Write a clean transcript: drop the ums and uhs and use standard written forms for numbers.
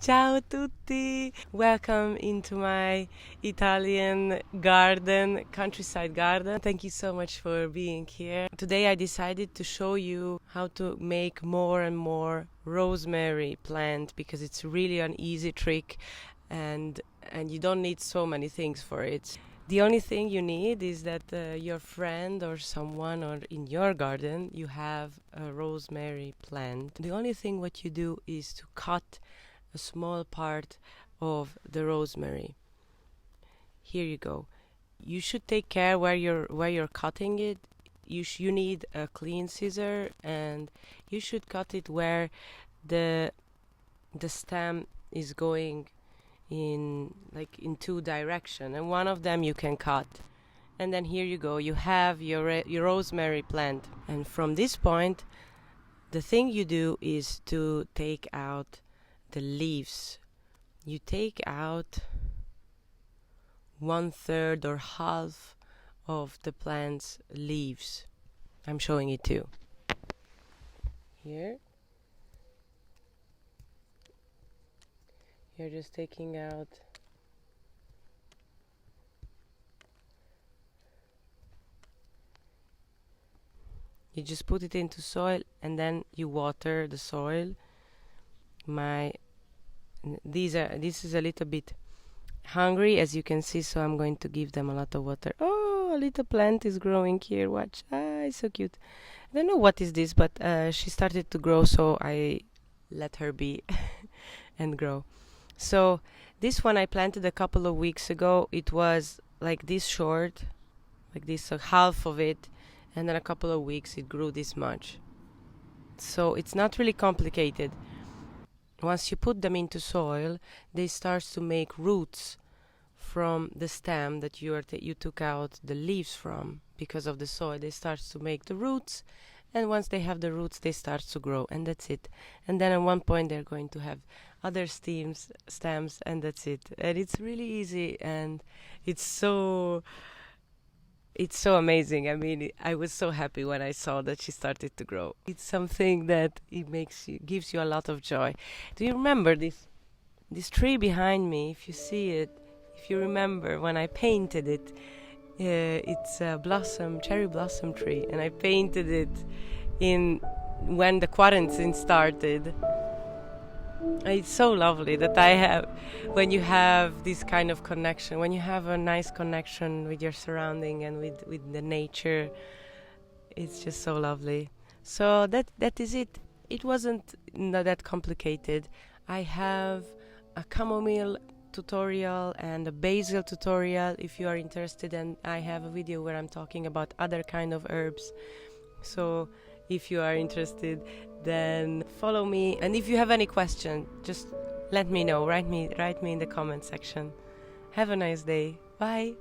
Ciao tutti! Welcome into my Italian garden, countryside garden. Thank you so much for being here. Today I decided to show you how to make more and more rosemary plant because it's really an easy trick and you don't need so many things for it. The only thing you need is that your friend or someone or in your garden you have a rosemary plant. The only thing what you do is to cut a small part of the rosemary. Here you go. You should take care where you're cutting it. You need a clean scissor and you should cut it where the stem is going in two direction, and one of them you can cut. And then here you go. You have your rosemary plant. And from this point, the thing you do is to take out the leaves. You take out 1/3 or half of the plant's leaves. I'm showing it too. Here. You're just taking out you just put it into soil and then you water the soil. This is a little bit hungry, as you can see, so I'm going to give them a lot of water. Oh, a little plant is growing here. Watch. It's so cute. I don't know what is this, but she started to grow, so I let her be and grow. So this one I planted a couple of weeks ago. It was like this short, like this, so half of it, and then a couple of weeks it grew this much. So it's not really complicated. Once you put them into soil, they start to make roots from the stem that you took out the leaves from. Because of the soil, they start to make the roots, and once they have the roots, they start to grow, and that's it. And then at one point, they're going to have other stems, and that's it. And it's really easy, and it's so amazing. I mean, I was so happy when I saw that she started to grow. It's something that gives you a lot of joy. Do you remember this tree behind me? If you see it, if you remember when I painted it, it's a cherry blossom tree, and I painted it when the quarantine started. It's so lovely that when you have this kind of connection, when you have a nice connection with your surrounding and with the nature, it's just so lovely. So that is it. It wasn't not that complicated. I have a chamomile tutorial and a basil tutorial if you are interested, and I have a video where I'm talking about other kind of herbs. So if you are interested, then follow me. And if you have any question, just let me know. Write me in the comment section. Have a nice day. Bye.